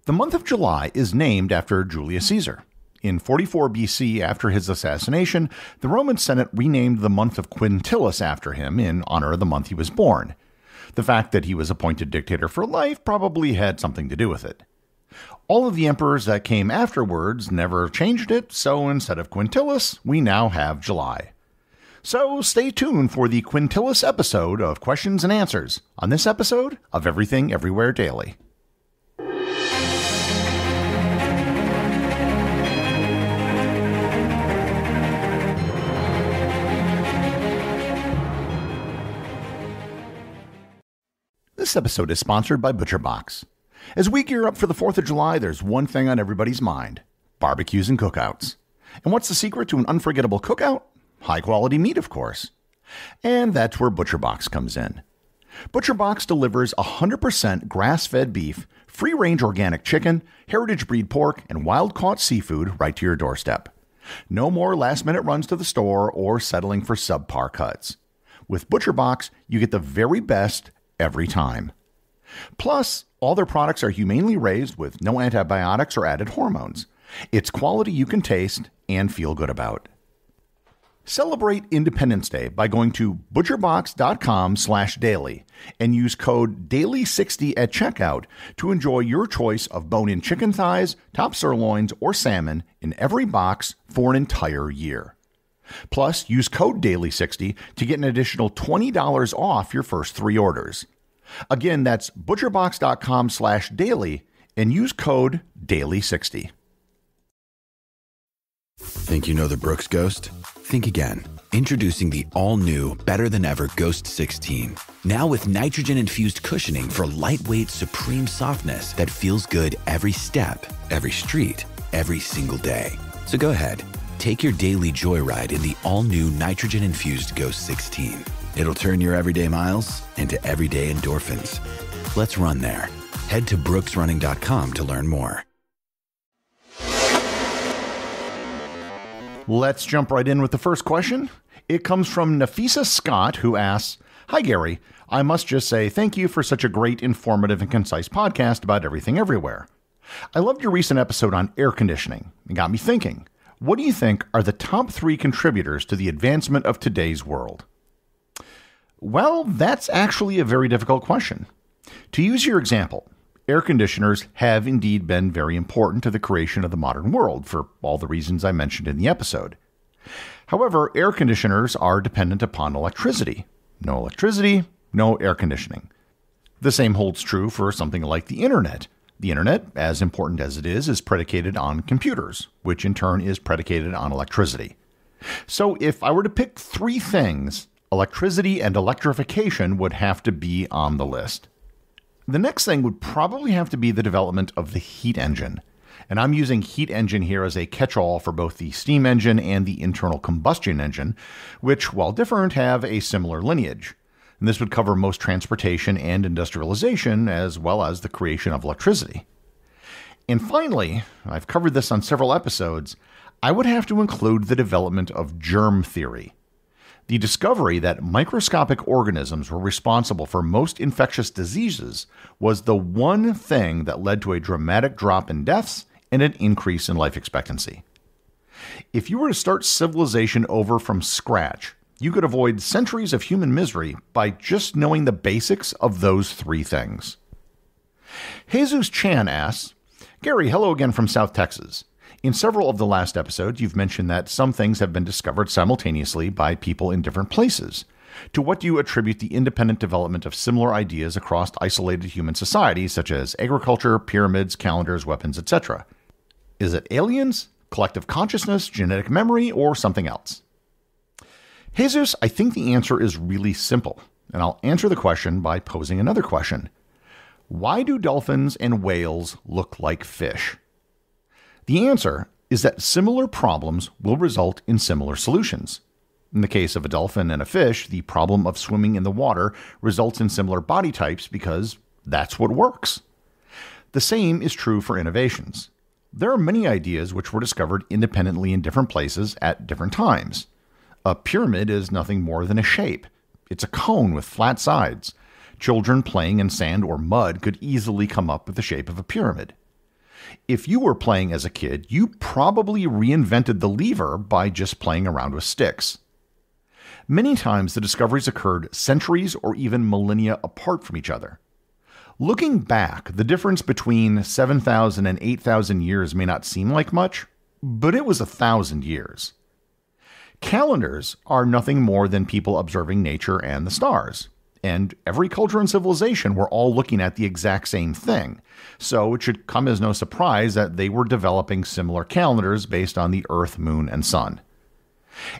The month of July is named after Julius Caesar. In 44 BC, after his assassination, the Roman Senate renamed the month of Quintilis after him in honor of the month he was born. The fact that he was appointed dictator for life probably had something to do with it. All of the emperors that came afterwards never changed it, so instead of Quintilis, we now have July. So stay tuned for the Quintilis episode of Questions and Answers on this episode of Everything Everywhere Daily. This episode is sponsored by ButcherBox. As we gear up for the 4th of July, there's one thing on everybody's mind: barbecues and cookouts. And what's the secret to an unforgettable cookout? High-quality meat, of course. And that's where ButcherBox comes in. ButcherBox delivers 100% grass-fed beef, free-range organic chicken, heritage breed pork, and wild-caught seafood right to your doorstep. No more last-minute runs to the store or settling for subpar cuts. With ButcherBox, you get the very best every time. Plus, all their products are humanely raised with no antibiotics or added hormones. It's quality you can taste and feel good about. Celebrate Independence Day by going to butcherbox.com/daily and use code DAILY60 at checkout to enjoy your choice of bone-in chicken thighs, top sirloins, or salmon in every box for an entire year. Plus, use code DAILY60 to get an additional $20 off your first 3 orders. Again, that's butcherbox.com/daily and use code DAILY60. Think you know the Brooks Ghost? Think again. Introducing the all-new, better-than-ever Ghost 16. Now with nitrogen-infused cushioning for lightweight, supreme softness that feels good every step, every street, every single day. So go ahead. Take your daily joyride in the all-new nitrogen-infused Ghost 16. It'll turn your everyday miles into everyday endorphins. Let's run there. Head to brooksrunning.com to learn more. Let's jump right in with the first question. It comes from Nafisa Scott, who asks, "Hi, Gary. I must just say thank you for such a great, informative, and concise podcast about everything everywhere. I loved your recent episode on air conditioning. It got me thinking. What do you think are the top 3 contributors to the advancement of today's world?" Well, that's actually a very difficult question. To use your example, air conditioners have indeed been very important to the creation of the modern world for all the reasons I mentioned in the episode. However, air conditioners are dependent upon electricity. No electricity, no air conditioning. The same holds true for something like the internet. The internet, as important as it is predicated on computers, which in turn is predicated on electricity. So if I were to pick 3 things, electricity and electrification would have to be on the list. The next thing would probably have to be the development of the heat engine. And I'm using heat engine here as a catch-all for both the steam engine and the internal combustion engine, which, while different, have a similar lineage. And this would cover most transportation and industrialization, as well as the creation of electricity. And finally, I've covered this on several episodes, I would have to include the development of germ theory. The discovery that microscopic organisms were responsible for most infectious diseases was the one thing that led to a dramatic drop in deaths and an increase in life expectancy. If you were to start civilization over from scratch, you could avoid centuries of human misery by just knowing the basics of those 3 things. Jesus Chan asks, "Gary, hello again from South Texas. In several of the last episodes, you've mentioned that some things have been discovered simultaneously by people in different places. To what do you attribute the independent development of similar ideas across isolated human societies, such as agriculture, pyramids, calendars, weapons, etc.? Is it aliens, collective consciousness, genetic memory, or something else?" Jesus, I think the answer is really simple, and I'll answer the question by posing another question. Why do dolphins and whales look like fish? The answer is that similar problems will result in similar solutions. In the case of a dolphin and a fish, the problem of swimming in the water results in similar body types because that's what works. The same is true for innovations. There are many ideas which were discovered independently in different places at different times. A pyramid is nothing more than a shape. It's a cone with flat sides. Children playing in sand or mud could easily come up with the shape of a pyramid. If you were playing as a kid, you probably reinvented the lever by just playing around with sticks. Many times the discoveries occurred centuries or even millennia apart from each other. Looking back, the difference between 7,000 and 8,000 years may not seem like much, but it was 1,000 years. Calendars are nothing more than people observing nature and the stars. And every culture and civilization were all looking at the exact same thing. So it should come as no surprise that they were developing similar calendars based on the Earth, Moon, and Sun.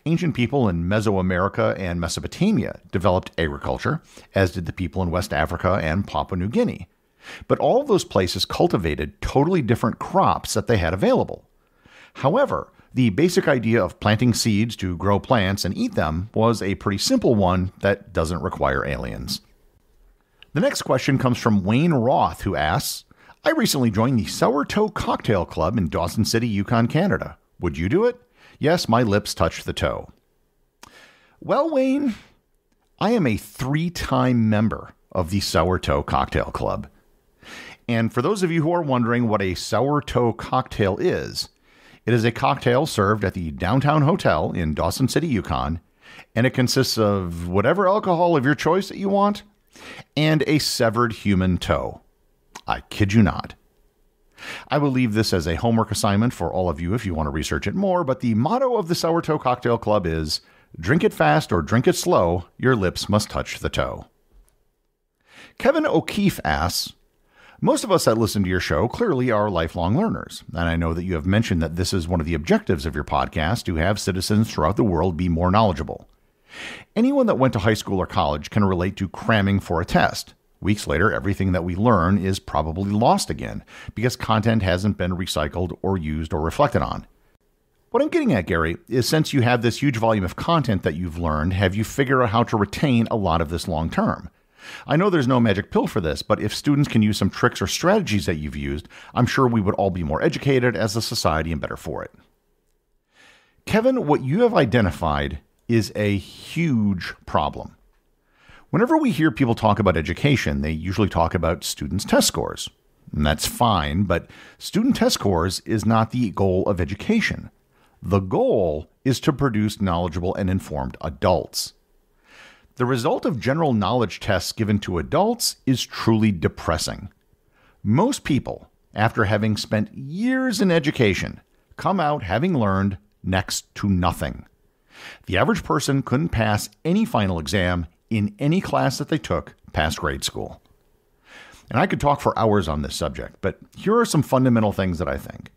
Ancient people in Mesoamerica and Mesopotamia developed agriculture, as did the people in West Africa and Papua New Guinea. But all of those places cultivated totally different crops that they had available. However, the basic idea of planting seeds to grow plants and eat them was a pretty simple one that doesn't require aliens. The next question comes from Wayne Roth, who asks, I recently joined the Sourdough Cocktail Club in Dawson City, Yukon, Canada. Would you do it? Yes, my lips touched the toe. Well, Wayne, I am a 3-time member of the Sourdough Cocktail Club. And for those of you who are wondering what a sourdough cocktail is, it is a cocktail served at the Downtown Hotel in Dawson City, Yukon, and it consists of whatever alcohol of your choice that you want, and a severed human toe. I kid you not. I will leave this as a homework assignment for all of you if you want to research it more, but the motto of the Sourdough Cocktail Club is, drink it fast or drink it slow, your lips must touch the toe. Kevin O'Keefe asks, most of us that listen to your show clearly are lifelong learners, and I know that you have mentioned that this is one of the objectives of your podcast to have citizens throughout the world be more knowledgeable. Anyone that went to high school or college can relate to cramming for a test. Weeks later, everything that we learn is probably lost again because content hasn't been recycled or used or reflected on. What I'm getting at, Gary, is since you have this huge volume of content that you've learned, have you figured out how to retain a lot of this long term? I know there's no magic pill for this, but if students can use some tricks or strategies that you've used, I'm sure we would all be more educated as a society and better for it. Kevin, what you have identified is a huge problem. Whenever we hear people talk about education, they usually talk about students' test scores. And that's fine, but student test scores is not the goal of education. The goal is to produce knowledgeable and informed adults. The result of general knowledge tests given to adults is truly depressing. Most people, after having spent years in education, come out having learned next to nothing. The average person couldn't pass any final exam in any class that they took past grade school. And I could talk for hours on this subject, but here are some fundamental things that I think.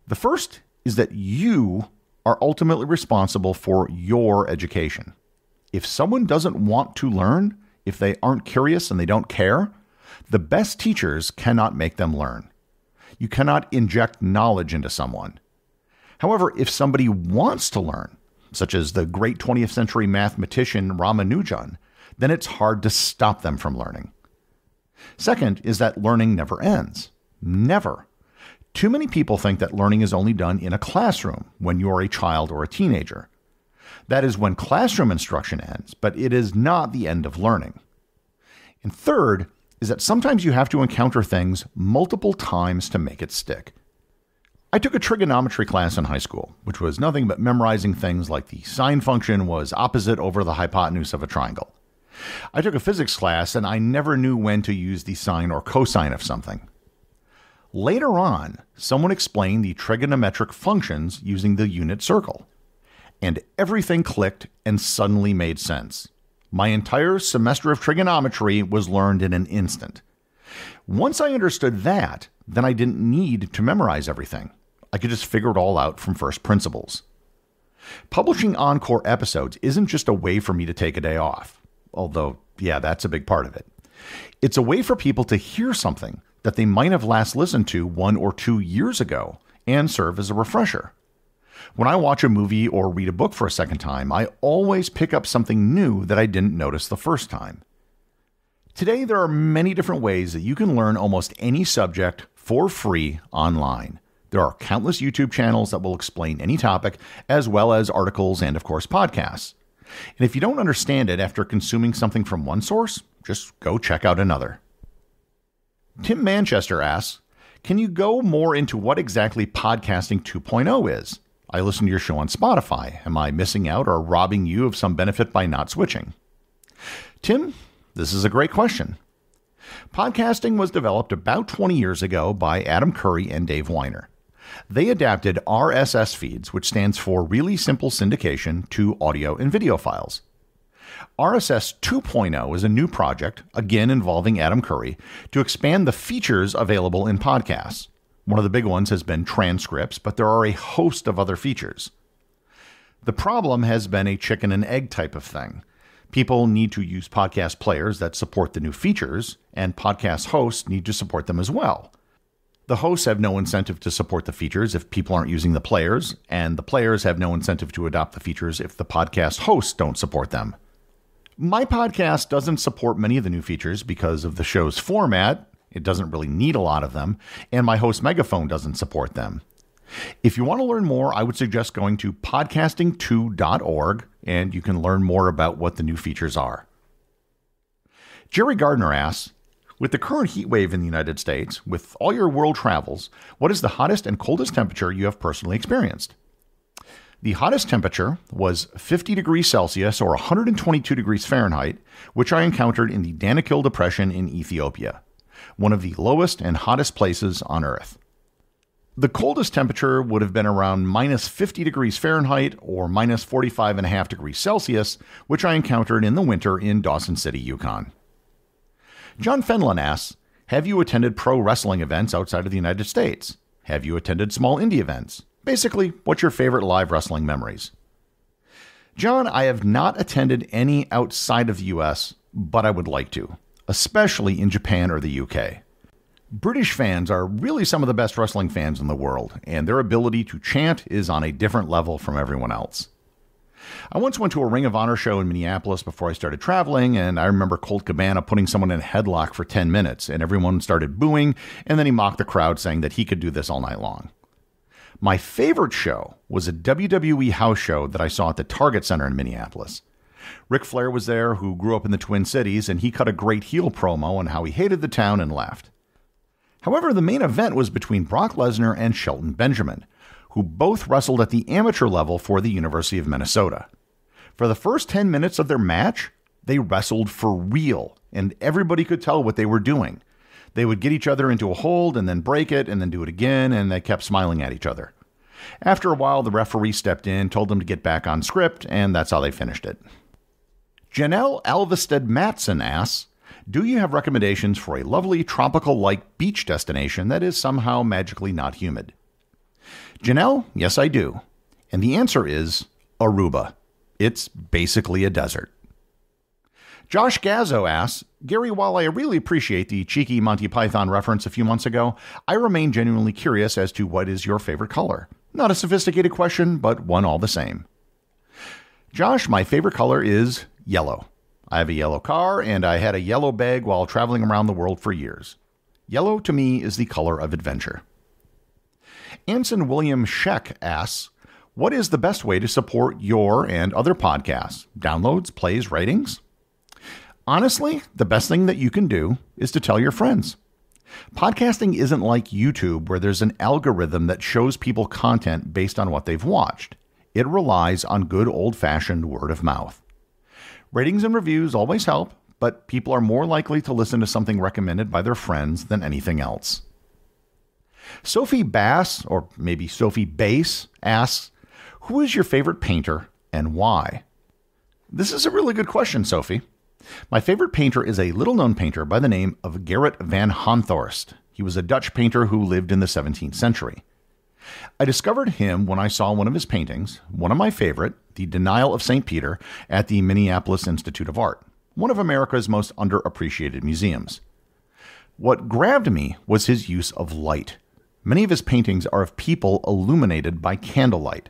The first is that you are ultimately responsible for your education. If someone doesn't want to learn, if they aren't curious and they don't care, the best teachers cannot make them learn. You cannot inject knowledge into someone. However, if somebody wants to learn, such as the great 20th century mathematician Ramanujan, then it's hard to stop them from learning. Second is that learning never ends. Never. Too many people think that learning is only done in a classroom when you're a child or a teenager. That is when classroom instruction ends, but it is not the end of learning. And third is that sometimes you have to encounter things multiple times to make it stick. I took a trigonometry class in high school, which was nothing but memorizing things like the sine function was opposite over the hypotenuse of a triangle. I took a physics class and I never knew when to use the sine or cosine of something. Later on, someone explained the trigonometric functions using the unit circle. And everything clicked and suddenly made sense. My entire semester of trigonometry was learned in an instant. Once I understood that, then I didn't need to memorize everything. I could just figure it all out from first principles. Publishing encore episodes isn't just a way for me to take a day off. Although, yeah, that's a big part of it. It's a way for people to hear something that they might have last listened to 1 or 2 years ago and serve as a refresher. When I watch a movie or read a book for a second time, I always pick up something new that I didn't notice the first time. Today, there are many different ways that you can learn almost any subject for free online. There are countless YouTube channels that will explain any topic, as well as articles and, of course, podcasts. And if you don't understand it after consuming something from one source, just go check out another. Tim Manchester asks, Can you go more into what exactly Podcasting 2.0 is? I listen to your show on Spotify. Am I missing out or robbing you of some benefit by not switching? Tim, this is a great question. Podcasting was developed about 20 years ago by Adam Curry and Dave Weiner. They adapted RSS feeds, which stands for Really Simple Syndication, to audio and video files. RSS 2.0 is a new project, again involving Adam Curry, to expand the features available in podcasts. One of the big ones has been transcripts, but there are a host of other features. The problem has been a chicken and egg type of thing. People need to use podcast players that support the new features, and podcast hosts need to support them as well. The hosts have no incentive to support the features if people aren't using the players, and the players have no incentive to adopt the features if the podcast hosts don't support them. My podcast doesn't support many of the new features because of the show's format. It doesn't really need a lot of them, and my host megaphone doesn't support them. If you want to learn more, I would suggest going to podcasting2.org, and you can learn more about what the new features are. Jerry Gardner asks, with the current heat wave in the United States, with all your world travels, what is the hottest and coldest temperature you have personally experienced? The hottest temperature was 50 degrees Celsius or 122 degrees Fahrenheit, which I encountered in the Danakil Depression in Ethiopia, one of the lowest and hottest places on Earth. The coldest temperature would have been around minus 50 degrees Fahrenheit or minus 45.5 degrees Celsius, which I encountered in the winter in Dawson City, Yukon. John Fenlon asks, have you attended pro wrestling events outside of the United States? Have you attended small indie events? Basically, what's your favorite live wrestling memories? John, I have not attended any outside of the US, but I would like to, especially in Japan or the UK. British fans are really some of the best wrestling fans in the world, and their ability to chant is on a different level from everyone else. I once went to a Ring of Honor show in Minneapolis before I started traveling, and I remember Colt Cabana putting someone in a headlock for 10 minutes, and everyone started booing, and then he mocked the crowd saying that he could do this all night long. My favorite show was a WWE house show that I saw at the Target Center in Minneapolis. Ric Flair was there, who grew up in the Twin Cities, and he cut a great heel promo on how he hated the town and left. However, the main event was between Brock Lesnar and Shelton Benjamin, who both wrestled at the amateur level for the University of Minnesota. For the first 10 minutes of their match, they wrestled for real, and everybody could tell what they were doing. They would get each other into a hold and then break it and then do it again, and they kept smiling at each other. After a while, the referee stepped in, told them to get back on script, and that's how they finished it. Janelle Alvested-Matson asks, do you have recommendations for a lovely tropical-like beach destination that is somehow magically not humid? Janelle, yes I do. And the answer is Aruba. It's basically a desert. Josh Gazzo asks, Gary, while I really appreciate the cheeky Monty Python reference a few months ago, I remain genuinely curious as to what is your favorite color. Not a sophisticated question, but one all the same. Josh, my favorite color is yellow. I have a yellow car, and I had a yellow bag while traveling around the world for years. Yellow, to me, is the color of adventure. Anson William Scheck asks, what is the best way to support your and other podcasts? Downloads, plays, ratings? Honestly, the best thing that you can do is to tell your friends. Podcasting isn't like YouTube, where there's an algorithm that shows people content based on what they've watched. It relies on good old-fashioned word of mouth. Ratings and reviews always help, but people are more likely to listen to something recommended by their friends than anything else. Sophie Bass, or maybe Sophie Bass, asks, who is your favorite painter and why? This is a really good question, Sophie. My favorite painter is a little-known painter by the name of Gerrit van Honthorst. He was a Dutch painter who lived in the 17th century. I discovered him when I saw one of his paintings, one of my favorite, The Denial of St. Peter, at the Minneapolis Institute of Art, one of America's most underappreciated museums. What grabbed me was his use of light. Many of his paintings are of people illuminated by candlelight.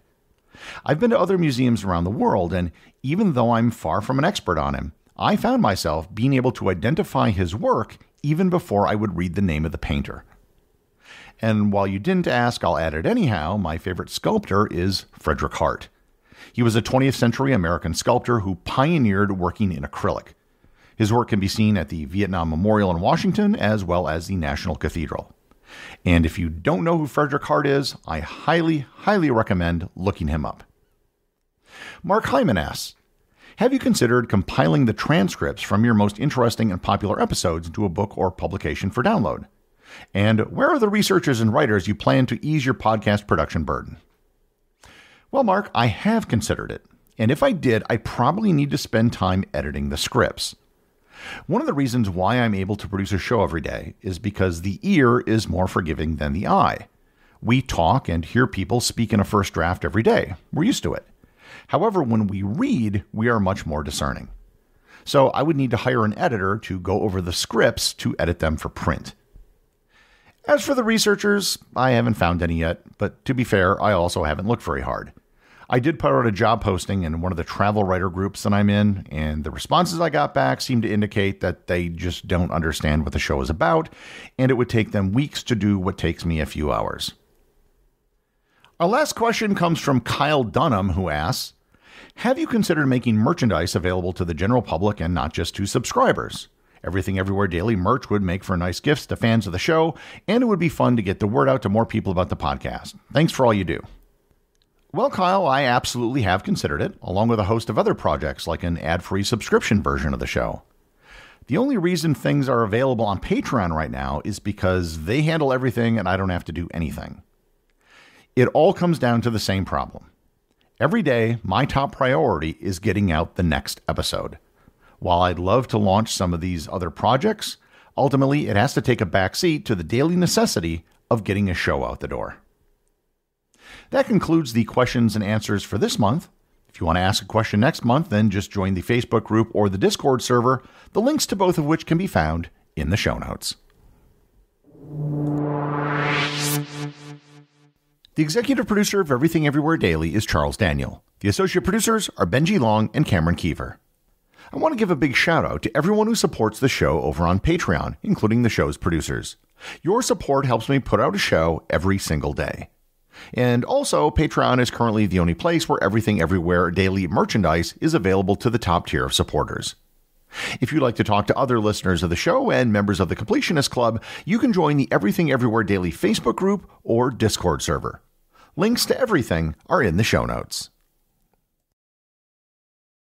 I've been to other museums around the world, and even though I'm far from an expert on him, I found myself being able to identify his work even before I would read the name of the painter. And while you didn't ask, I'll add it anyhow, my favorite sculptor is Frederick Hart. He was a 20th century American sculptor who pioneered working in acrylic. His work can be seen at the Vietnam Memorial in Washington, as well as the National Cathedral. And if you don't know who Frederick Hart is, I highly, highly recommend looking him up. Mark Hyman asks, have you considered compiling the transcripts from your most interesting and popular episodes into a book or publication for download? And where are the researchers and writers you plan to ease your podcast production burden? Well, Mark, I have considered it. And if I did, I probably need to spend time editing the scripts. One of the reasons why I'm able to produce a show every day is because the ear is more forgiving than the eye. We talk and hear people speak in a first draft every day. We're used to it. However, when we read, we are much more discerning. So I would need to hire an editor to go over the scripts to edit them for print. As for the researchers, I haven't found any yet, but to be fair, I also haven't looked very hard. I did put out a job posting in one of the travel writer groups that I'm in, and the responses I got back seem to indicate that they just don't understand what the show is about, and it would take them weeks to do what takes me a few hours. Our last question comes from Kyle Dunham, who asks, have you considered making merchandise available to the general public and not just to subscribers? Everything Everywhere Daily merch would make for nice gifts to fans of the show, and it would be fun to get the word out to more people about the podcast. Thanks for all you do. Well, Kyle, I absolutely have considered it, along with a host of other projects like an ad-free subscription version of the show. The only reason things are available on Patreon right now is because they handle everything and I don't have to do anything. It all comes down to the same problem. Every day, my top priority is getting out the next episode. While I'd love to launch some of these other projects, ultimately it has to take a backseat to the daily necessity of getting a show out the door. That concludes the questions and answers for this month. If you want to ask a question next month, then just join the Facebook group or the Discord server, the links to both of which can be found in the show notes. The executive producer of Everything Everywhere Daily is Charles Daniel. The associate producers are Benji Long and Cameron Kieffer. I want to give a big shout out to everyone who supports the show over on Patreon, including the show's producers. Your support helps me put out a show every single day. And also, Patreon is currently the only place where Everything Everywhere Daily merchandise is available to the top tier of supporters. If you'd like to talk to other listeners of the show and members of the Completionist Club, you can join the Everything Everywhere Daily Facebook group or Discord server. Links to everything are in the show notes.